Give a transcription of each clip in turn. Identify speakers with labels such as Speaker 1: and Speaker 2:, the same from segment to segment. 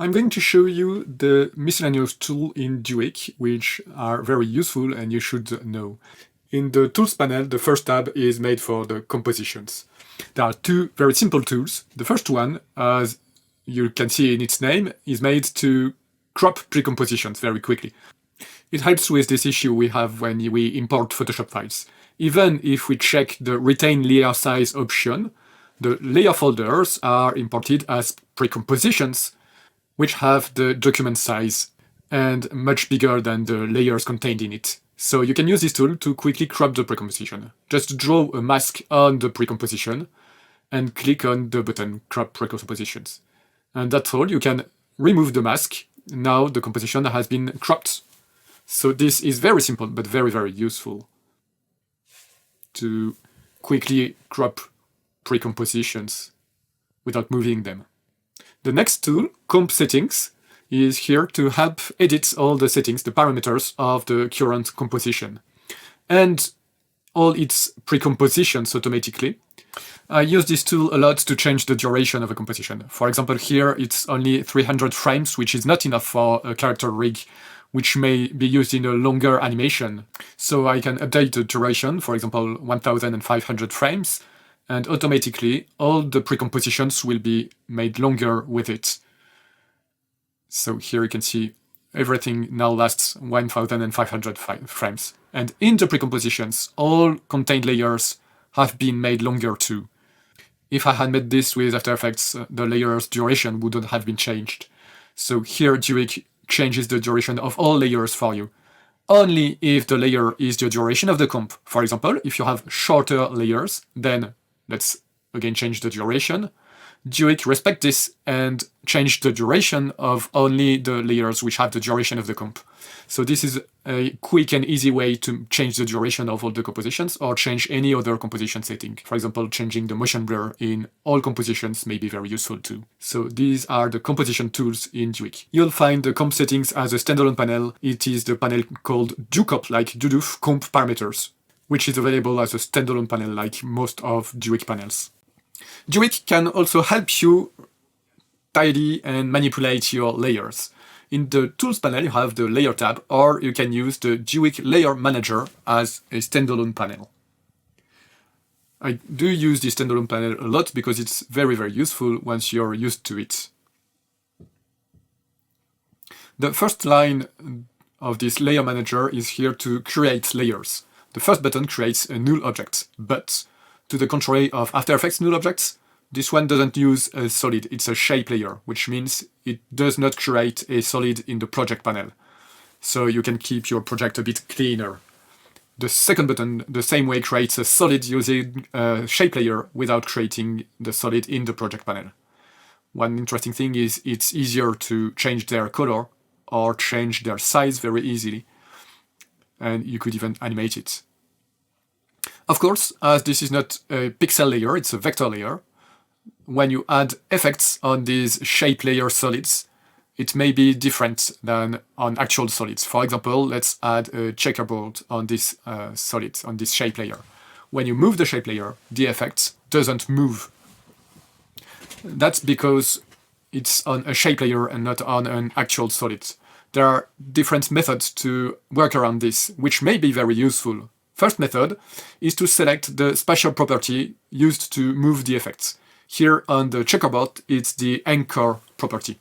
Speaker 1: I'm going to show you the miscellaneous tool in Duik, which are very useful and you should know. In the Tools panel, the first tab is made for the compositions. There are two very simple tools. The first one, as you can see in its name, is made to crop pre-compositions very quickly. It helps with this issue we have when we import Photoshop files. Even if we check the Retain Layer Size option, the layer folders are imported as pre-compositions, which have the document size and much bigger than the layers contained in it. So you can use this tool to quickly crop the precomposition. Just draw a mask on the precomposition and click on the button Crop Precompositions. And that's all. You can remove the mask. Now the composition has been cropped. So this is very simple, but very, very useful to quickly crop precompositions without moving them. The next tool, Comp Settings, is here to help edit all the settings, the parameters of the current composition, and all its precompositions automatically. I use this tool a lot to change the duration of a composition. For example, here it's only 300 frames, which is not enough for a character rig, which may be used in a longer animation. So I can update the duration, for example, 1500 frames, and automatically all the precompositions will be made longer with it. So here you can see everything now lasts 1500 frames. And in the precompositions, all contained layers have been made longer too. If I had made this with After Effects, the layers duration wouldn't have been changed. So here Duik changes the duration of all layers for you. Only if the layer is the duration of the comp. For example, if you have shorter layers, then let's again change the duration. Duik respect this and change the duration of only the layers which have the duration of the comp. So this is a quick and easy way to change the duration of all the compositions or change any other composition setting. For example, changing the motion blur in all compositions may be very useful too. So these are the composition tools in Duik. You'll find the comp settings as a standalone panel. It is the panel called Ducop, like Duduf Comp Parameters, which is available as a standalone panel like most of Duik panels. Duik can also help you tidy and manipulate your layers. In the Tools panel, you have the Layer tab, or you can use the Duik Layer Manager as a standalone panel. I do use this standalone panel a lot because it's very, very useful once you're used to it. The first line of this Layer Manager is here to create layers. The first button creates a null object, but to the contrary of After Effects null objects, this one doesn't use a solid, it's a shape layer, which means it does not create a solid in the project panel. So you can keep your project a bit cleaner. The second button, the same way, creates a solid using a shape layer without creating the solid in the project panel. One interesting thing is it's easier to change their color or change their size very easily, and you could even animate it. Of course, as this is not a pixel layer, it's a vector layer, when you add effects on these shape layer solids, it may be different than on actual solids. For example, let's add a checkerboard on this solid, on this shape layer. When you move the shape layer, the effect doesn't move. That's because it's on a shape layer and not on an actual solid. There are different methods to work around this, which may be very useful. First method is to select the spatial property used to move the effects. Here on the checkerboard, it's the anchor property.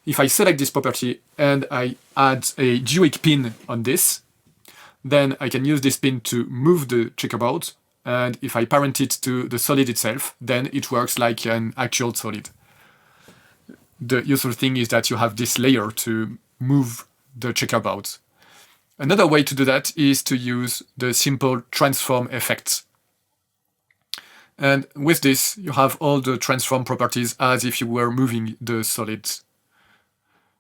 Speaker 1: If I select this property and I add a Duik pin on this, then I can use this pin to move the checkerboard. And if I parent it to the solid itself, then it works like an actual solid. The useful thing is that you have this layer to move the checkerboard. Another way to do that is to use the simple transform effect. And with this, you have all the transform properties as if you were moving the solid.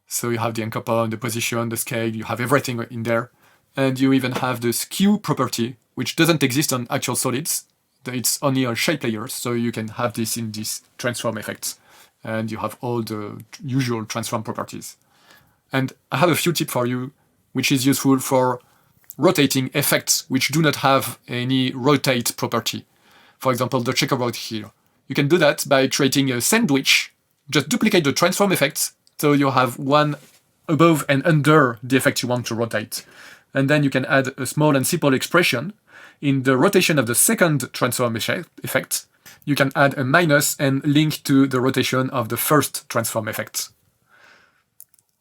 Speaker 1: So you have the anchor point, the position, the scale, you have everything in there. And you even have the skew property, which doesn't exist on actual solids. It's only on shape layers, so you can have this in this transform effect. And you have all the usual transform properties. And I have a few tips for you, which is useful for rotating effects which do not have any rotate property. For example, the checkerboard here. You can do that by creating a sandwich. Just duplicate the transform effects So you have one above and under the effect you want to rotate. And then you can add a small and simple expression. In the rotation of the second transform effect, you can add a minus and link to the rotation of the first transform effect.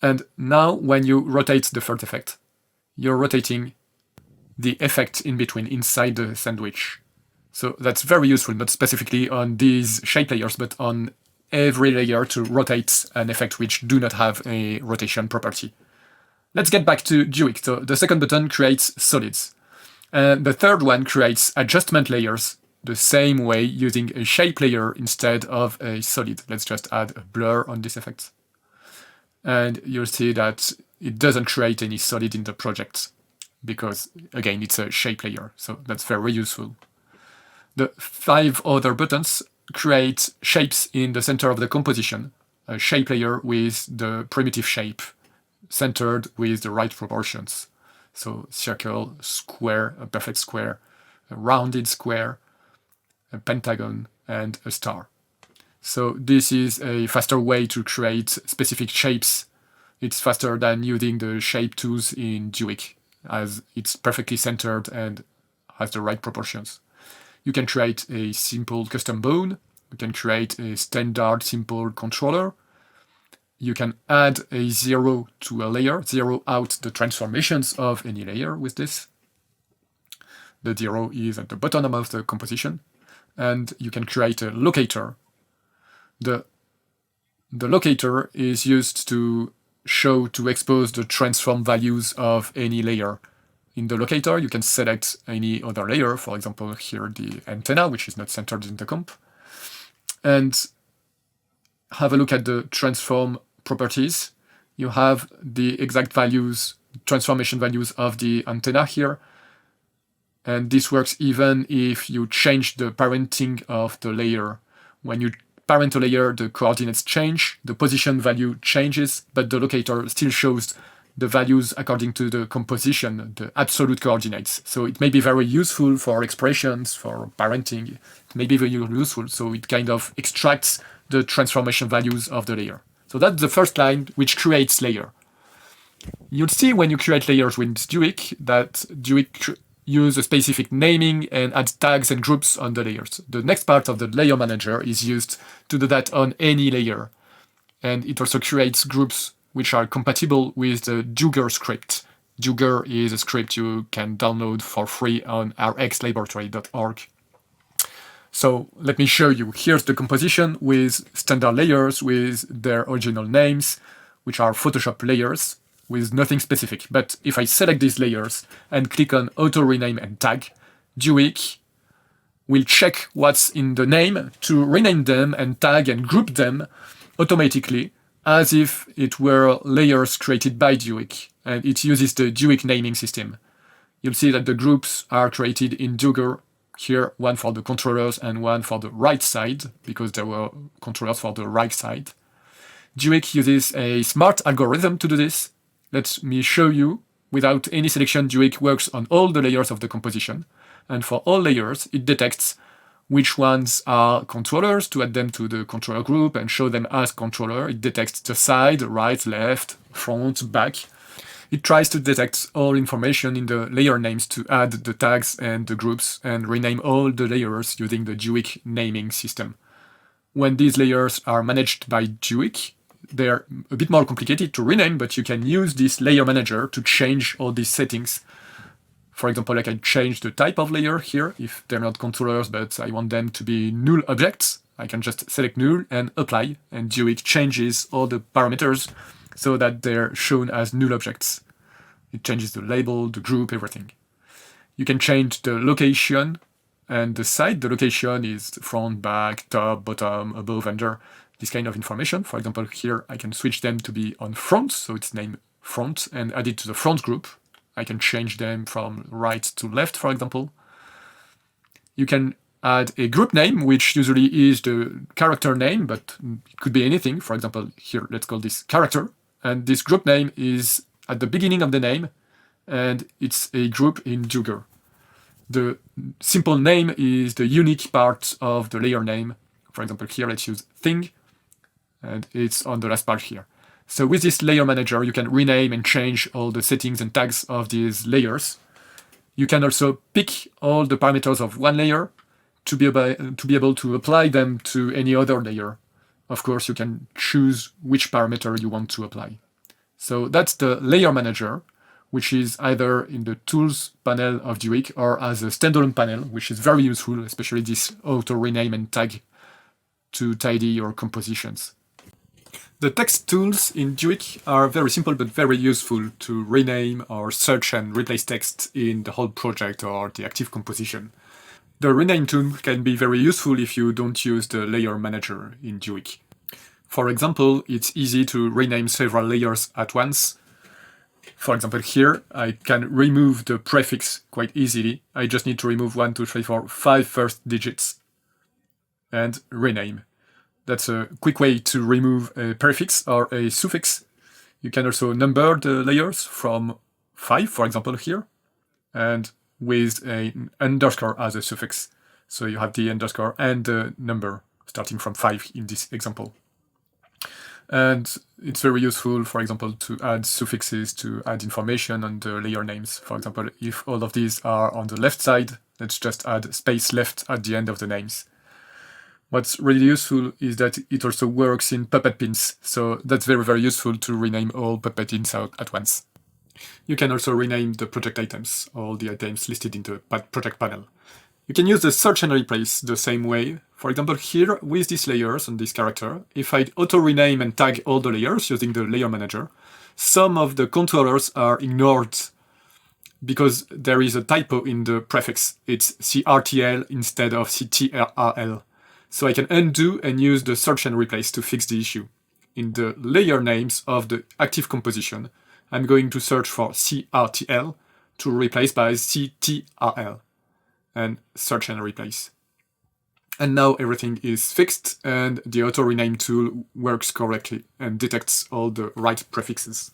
Speaker 1: And now when you rotate the third effect, you're rotating the effect in between, inside the sandwich. So that's very useful, not specifically on these shape layers, but on every layer to rotate an effect which do not have a rotation property. Let's get back to Duik. So the second button creates solids. And the third one creates adjustment layers the same way, using a shape layer instead of a solid. Let's just add a blur on this effect. And you'll see that it doesn't create any solid in the project because, again, it's a shape layer. So that's very useful. The 5 other buttons create shapes in the center of the composition, a shape layer with the primitive shape centered with the right proportions. So circle, square, a perfect square, a rounded square, a pentagon, and a star. So this is a faster way to create specific shapes. It's faster than using the shape tools in Duik, as it's perfectly centered and has the right proportions. You can create a simple custom bone. You can create a standard simple controller. You can add a 0 to a layer, 0 out the transformations of any layer with this. The 0 is at the bottom of the composition. And you can create a locator. The locator is used to expose the transform values of any layer. In the locator, you can select any other layer, for example, here the antenna, which is not centered in the comp, and have a look at the transform properties. You have the exact values, transformation values of the antenna here. And this works even if you change the parenting of the layer. When you parent a layer, the coordinates change, the position value changes, but the locator still shows the values according to the composition, the absolute coordinates. So it may be very useful for expressions, for parenting. It may be very useful, so it kind of extracts the transformation values of the layer. So that's the first line, which creates layer. You'll see when you create layers with Duik that Duik use a specific naming and add tags and groups on the layers. The next part of the layer manager is used to do that on any layer. And it also creates groups which are compatible with the Duik script. Duik is a script you can download for free on rxlaboratory.org. So let me show you. Here's the composition with standard layers with their original names, which are Photoshop layers with nothing specific. But if I select these layers and click on Auto Rename and Tag, Duik will check what's in the name to rename them and tag and group them automatically as if it were layers created by Duik. And it uses the Duik naming system. You'll see that the groups are created in Duik. Here, one for the controllers and one for the right side, because there were controllers for the right side. Duik uses a smart algorithm to do this. Let me show you. Without any selection, Duik works on all the layers of the composition. And for all layers, it detects which ones are controllers to add them to the controller group and show them as controller. It detects the side, right, left, front, back. It tries to detect all information in the layer names to add the tags and the groups and rename all the layers using the Duik naming system. When these layers are managed by Duik, they're a bit more complicated to rename, but you can use this layer manager to change all these settings. For example, I can change the type of layer here if they're not controllers, but I want them to be null objects. I can just select null and apply, and Duik changes all the parameters so that they're shown as null objects. It changes the label, the group, everything. You can change the location and the side. The location is front, back, top, bottom, above, under, this kind of information. For example, here I can switch them to be on front, so it's named front, and add it to the front group. I can change them from right to left, for example. You can add a group name, which usually is the character name, but it could be anything. For example, here, let's call this character. And this group name is at the beginning of the name, and it's a group in Duik. The simple name is the unique part of the layer name. For example, here, let's use thing, and it's on the last part here. So with this layer manager, you can rename and change all the settings and tags of these layers. You can also pick all the parameters of one layer to be able to apply them to any other layer. Of course, you can choose which parameter you want to apply. So that's the layer manager, which is either in the tools panel of Duik or as a standalone panel, which is very useful, especially this auto rename and tag to tidy your compositions. The text tools in Duik are very simple but very useful to rename or search and replace text in the whole project or the active composition. The rename tool can be very useful if you don't use the layer manager in Duik. For example, it's easy to rename several layers at once. For example, here I can remove the prefix quite easily. I just need to remove 1, 2, 3, 4, 5 first digits and rename. That's a quick way to remove a prefix or a suffix. You can also number the layers from 5, for example, here, and with an underscore as a suffix. So you have the underscore and the number starting from 5 in this example. And it's very useful, for example, to add suffixes to add information on the layer names. For example, if all of these are on the left side, let's just add space left at the end of the names. What's really useful is that it also works in Puppet pins, so that's very, very useful to rename all Puppet pins out at once. You can also rename the project items, all the items listed in the project panel. You can use the search and replace the same way. For example, here with these layers and this character, if I auto-rename and tag all the layers using the layer manager, some of the controllers are ignored because there is a typo in the prefix. It's CRTL instead of CTRL. So I can undo and use the search and replace to fix the issue. In the layer names of the active composition, I'm going to search for CRTL to replace by CTRL and search and replace. And now everything is fixed and the auto rename tool works correctly and detects all the right prefixes.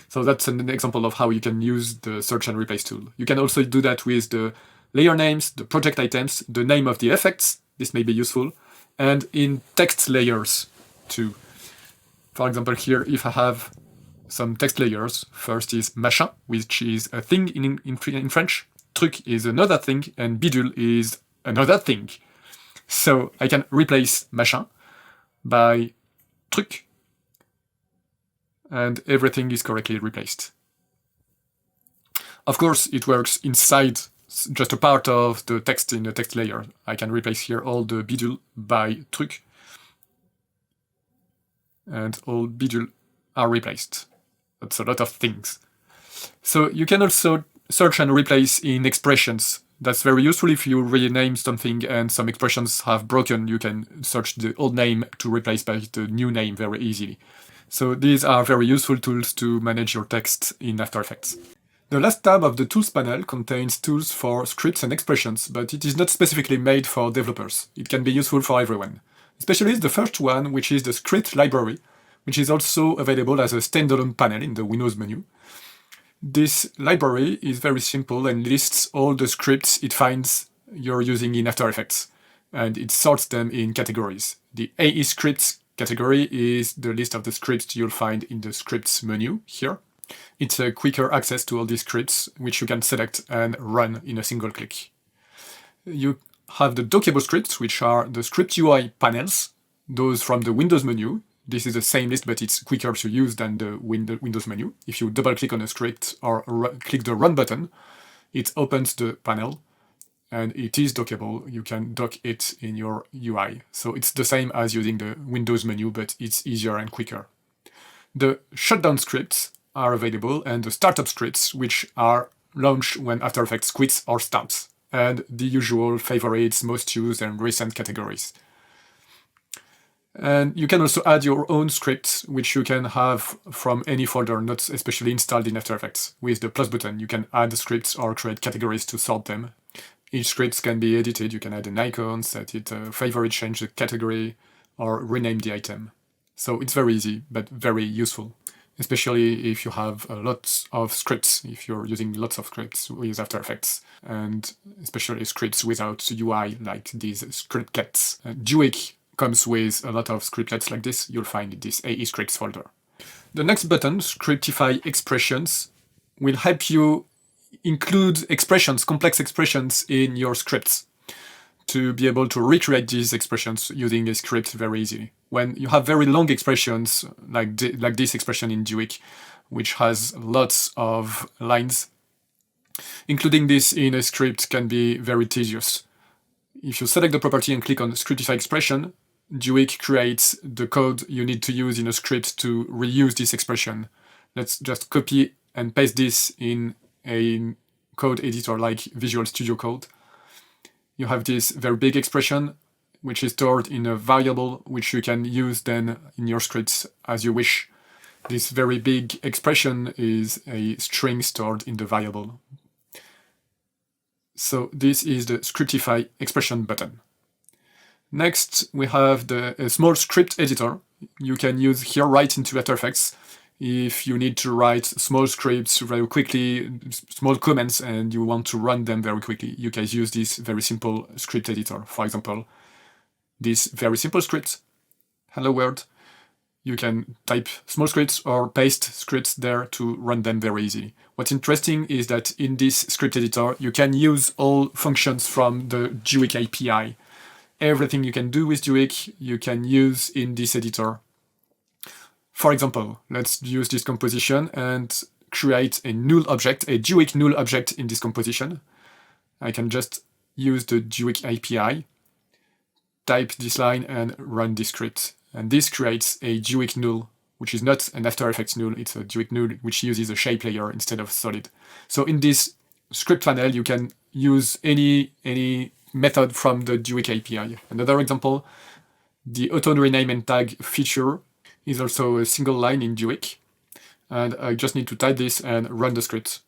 Speaker 1: So that's an example of how you can use the search and replace tool. You can also do that with the layer names, the project items, the name of the effects. This may be useful, and in text layers too. For example, here, if I have some text layers, first is machin, which is a thing in French, truc is another thing, and bidule is another thing. So I can replace machin by truc, and everything is correctly replaced. Of course, it works inside just a part of the text in the text layer. I can replace here all the bidule by truc, and all bidule are replaced. That's a lot of things. So you can also search and replace in expressions. That's very useful if you rename something and some expressions have broken. You can search the old name to replace by the new name very easily. So these are very useful tools to manage your text in After Effects. The last tab of the Tools panel contains tools for scripts and expressions, but it is not specifically made for developers. It can be useful for everyone. Especially the first one, which is the script library, which is also available as a standalone panel in the Windows menu. This library is very simple and lists all the scripts it finds you're using in After Effects, and it sorts them in categories. The AE scripts category is the list of the scripts you'll find in the scripts menu here. It's a quicker access to all these scripts, which you can select and run in a single click. You have the dockable scripts, which are the script UI panels, those from the Windows menu. This is the same list, but it's quicker to use than the Windows menu. If you double-click on a script or click the Run button, it opens the panel, and it is dockable. You can dock it in your UI. So it's the same as using the Windows menu, but it's easier and quicker. The shutdown scripts are available, and the startup scripts, which are launched when After Effects quits or starts, and the usual favorites, most used, and recent categories. And you can also add your own scripts, which you can have from any folder not especially installed in After Effects. With the plus button, you can add scripts or create categories to sort them. Each script can be edited. You can add an icon, set it a favorite, change the category, or rename the item. So it's very easy, but very useful, especially if you have lots of scripts, if you're using lots of scripts with After Effects, and especially scripts without UI, like these scriptlets. Duik comes with a lot of scriptlets like this. You'll find in this AE scripts folder. The next button, Scriptify Expressions, will help you include expressions, complex expressions in your scripts to be able to recreate these expressions using a script very easily. When you have very long expressions, like this expression in Duik, which has lots of lines, including this in a script can be very tedious. If you select the property and click on Scriptify Expression, Duik creates the code you need to use in a script to reuse this expression. Let's just copy and paste this in a code editor like Visual Studio Code. You have this very big expression, which is stored in a variable, which you can use then in your scripts as you wish. This very big expression is a string stored in the variable. So this is the Scriptify Expression button. Next, we have the small script editor. You can use here right into After Effects if you need to write small scripts very quickly, small comments, and you want to run them very quickly. You can use this very simple script editor. For example, this very simple script, hello world. You can type small scripts or paste scripts there to run them very easily. What's interesting is that in this script editor, you can use all functions from the Duik API. Everything you can do with Duik, you can use in this editor. For example, let's use this composition and create a null object, a Duik null object in this composition. I can just use the Duik API, type this line and run this script. And this creates a Duik null, which is not an After Effects null, it's a Duik null which uses a shape layer instead of solid. So in this script panel, you can use any method from the Duik API. Another example, the auto rename and tag feature is also a single line in Duik. And I just need to type this and run the script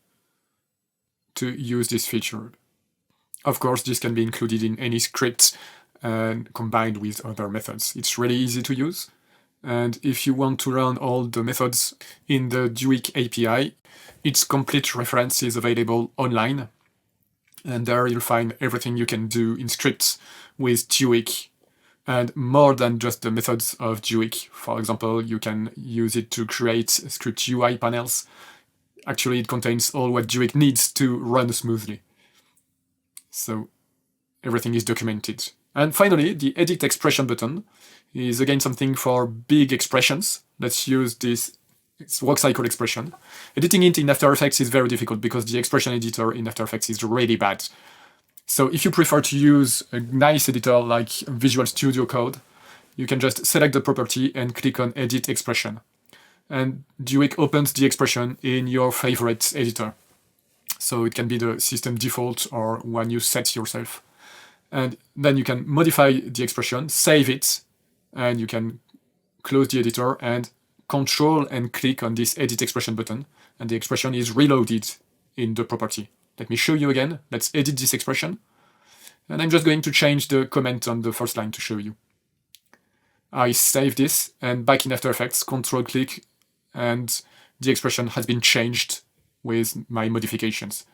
Speaker 1: to use this feature. Of course, this can be included in any script and combined with other methods. It's really easy to use. And if you want to run all the methods in the Duik API, its complete reference is available online. And there you'll find everything you can do in scripts with Duik, and more than just the methods of Duik. For example, you can use it to create script UI panels. Actually, it contains all what Duik needs to run smoothly. So everything is documented. And finally, the Edit Expression button is again something for big expressions. Let's use this walk cycle expression. Editing it in After Effects is very difficult because the expression editor in After Effects is really bad. So if you prefer to use a nice editor like Visual Studio Code, you can just select the property and click on Edit Expression. And Duik opens the expression in your favorite editor. So it can be the system default or one you set yourself. And then you can modify the expression, save it, and you can close the editor and Control and click on this Edit Expression button, and the expression is reloaded in the property. Let me show you again. Let's edit this expression. And I'm just going to change the comment on the first line to show you. I save this, and back in After Effects, Control click, and the expression has been changed with my modifications.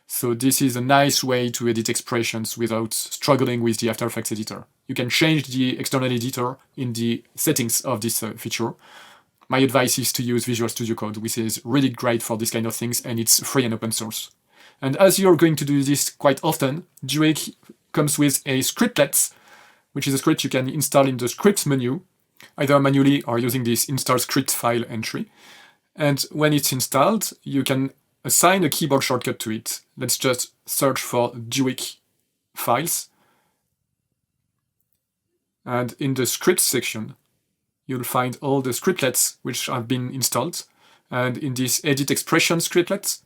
Speaker 1: So this is a nice way to edit expressions without struggling with the After Effects editor. You can change the external editor in the settings of this feature. My advice is to use Visual Studio Code, which is really great for this kind of things, and it's free and open source. And as you're going to do this quite often, Duik comes with a scriptlet, which is a script you can install in the scripts menu, either manually or using this install script file entry. And when it's installed, you can assign a keyboard shortcut to it. Let's just search for Duik files. And in the scripts section, you'll find all the scriptlets which have been installed. And in this Edit Expression scriptlet,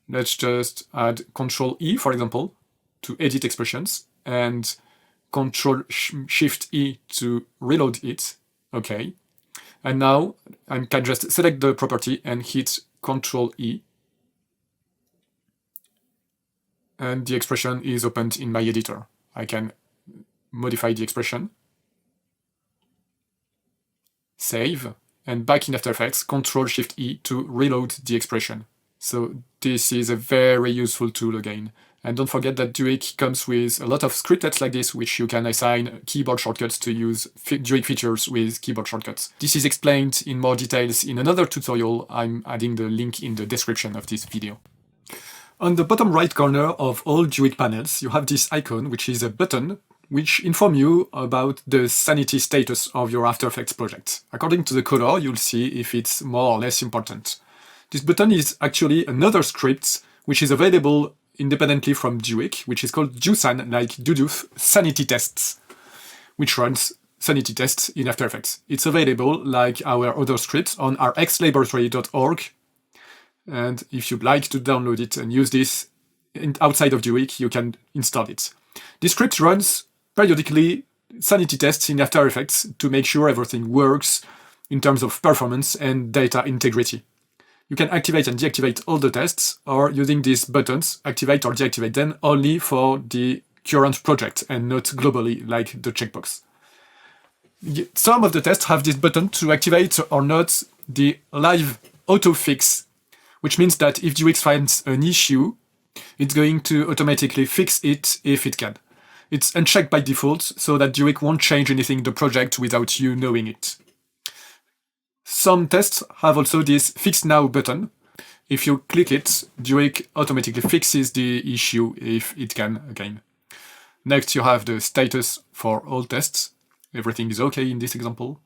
Speaker 1: let's just add Control E, for example, to edit expressions, and Control Shift E to reload it. Okay. And now I can just select the property and hit Control E. And the expression is opened in my editor. I can modify the expression, save, and back in After Effects, Control-Shift-E to reload the expression. So this is a very useful tool again. And don't forget that Duik comes with a lot of scriptets like this, which you can assign keyboard shortcuts to use Duik features with keyboard shortcuts. This is explained in more details in another tutorial. I'm adding the link in the description of this video. On the bottom right corner of all Duik panels, you have this icon, which is a button which informs you about the sanity status of your After Effects project. According to the color, you'll see if it's more or less important. This button is actually another script which is available independently from Duik, which is called dusan, like Duduf, sanity tests, which runs sanity tests in After Effects. It's available, like our other scripts, on rxlaboratory.org. And if you'd like to download it and use this outside of Duik, you can install it. This script runs periodically sanity tests in After Effects to make sure everything works in terms of performance and data integrity. You can activate and deactivate all the tests, or using these buttons, activate or deactivate them only for the current project and not globally, like the checkbox. Some of the tests have this button to activate or not the live auto fix, which means that if Duik finds an issue, it's going to automatically fix it if it can. It's unchecked by default, so that Duik won't change anything in the project without you knowing it. Some tests have also this Fix Now button. If you click it, Duik automatically fixes the issue if it can again. Next, you have the status for all tests. Everything is okay in this example.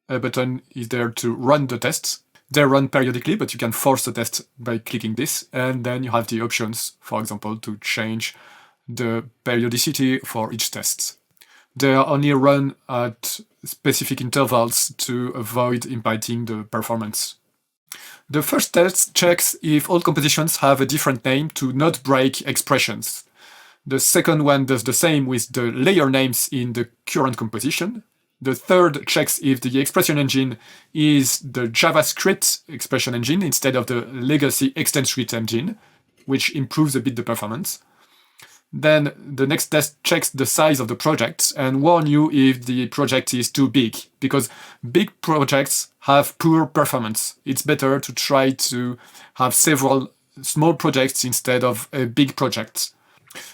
Speaker 1: A button is there to run the tests. They run periodically, but you can force the test by clicking this. And then you have the options, for example, to change the periodicity for each test. They are only run at specific intervals to avoid impacting the performance. The first test checks if all compositions have a different name to not break expressions. The second one does the same with the layer names in the current composition. The third checks if the expression engine is the JavaScript expression engine instead of the legacy ExtendScript engine, which improves a bit the performance. Then the next test checks the size of the project and warns you if the project is too big, because big projects have poor performance. It's better to try to have several small projects instead of a big project.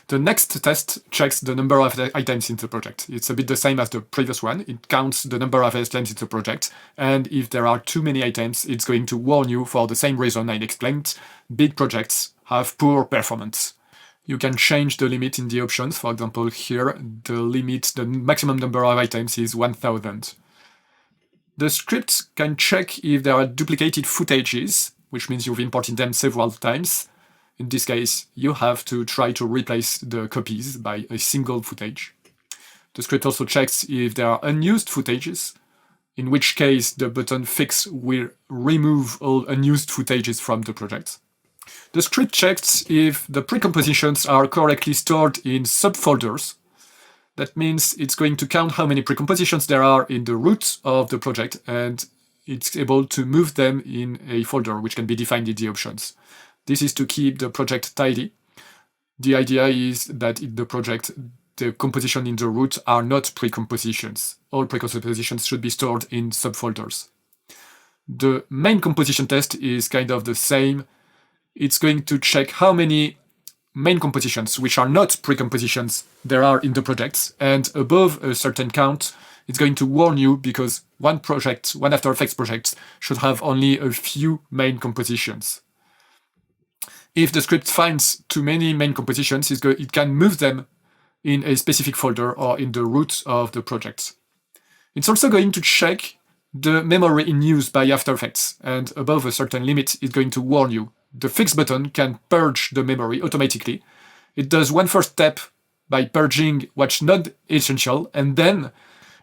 Speaker 1: The next test checks the number of items in the project. It's a bit the same as the previous one. It counts the number of items in the project, and if there are too many items, it's going to warn you for the same reason I explained. Big projects have poor performance. You can change the limit in the options. For example, here, the maximum number of items is 1000. The script can check if there are duplicated footages, which means you've imported them several times. In this case, you have to try to replace the copies by a single footage. The script also checks if there are unused footages, in which case the button Fix will remove all unused footages from the project. The script checks if the precompositions are correctly stored in subfolders. That means it's going to count how many precompositions there are in the root of the project, and it's able to move them in a folder which can be defined in the options. This is to keep the project tidy. The idea is that in the project, the composition in the root are not precompositions. All precompositions should be stored in subfolders. The main composition test is kind of the same. It's going to check how many main compositions, which are not precompositions, there are in the project, and above a certain count, it's going to warn you because one After Effects project should have only a few main compositions. If the script finds too many main compositions, it can move them in a specific folder or in the root of the project. It's also going to check the memory in use by After Effects, and above a certain limit, it's going to warn you. The Fix button can purge the memory automatically. It does one first step by purging what's not essential, and then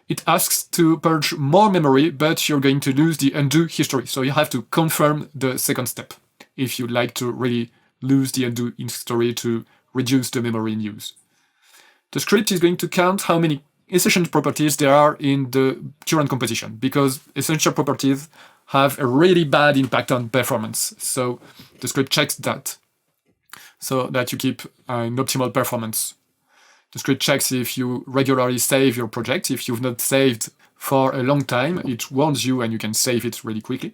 Speaker 1: it asks to purge more memory, but you're going to lose the undo history. So you have to confirm the second step if you'd like to really lose the undo history to reduce the memory in use. The script is going to count how many essential properties there are in the current composition, because essential properties have a really bad impact on performance. So the script checks that so that you keep an optimal performance. The script checks if you regularly save your project. If you've not saved for a long time, it warns you and you can save it really quickly.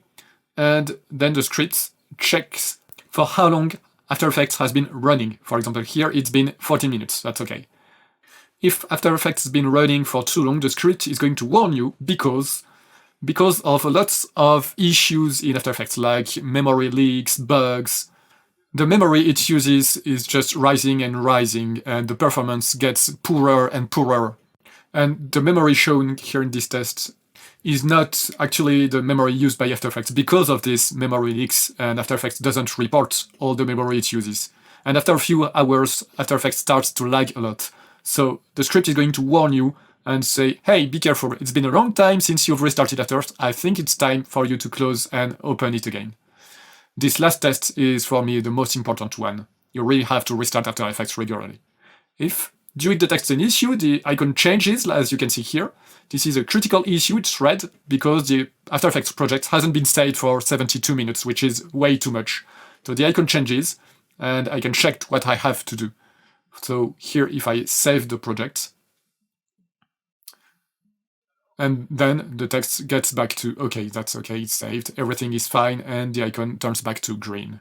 Speaker 1: And then the script checks for how long After Effects has been running. For example, here it's been 14 minutes, that's okay. If After Effects has been running for too long, the script is going to warn you because of lots of issues in After Effects, like memory leaks, bugs. The memory it uses is just rising and rising, and the performance gets poorer and poorer. And the memory shown here in this test is not actually the memory used by After Effects because of this memory leaks, and After Effects doesn't report all the memory it uses. And after a few hours, After Effects starts to lag a lot. So the script is going to warn you and say, hey, be careful, it's been a long time since you've restarted After Effects, I think it's time for you to close and open it again. This last test is for me the most important one. You really have to restart After Effects regularly. If Duik detects an issue, the icon changes, as you can see here. This is a critical issue, it's red, because the After Effects project hasn't been saved for 72 minutes, which is way too much. So the icon changes, and I can check what I have to do. So here, if I save the project, and then the text gets back to, okay, that's okay, it's saved, everything is fine, and the icon turns back to green.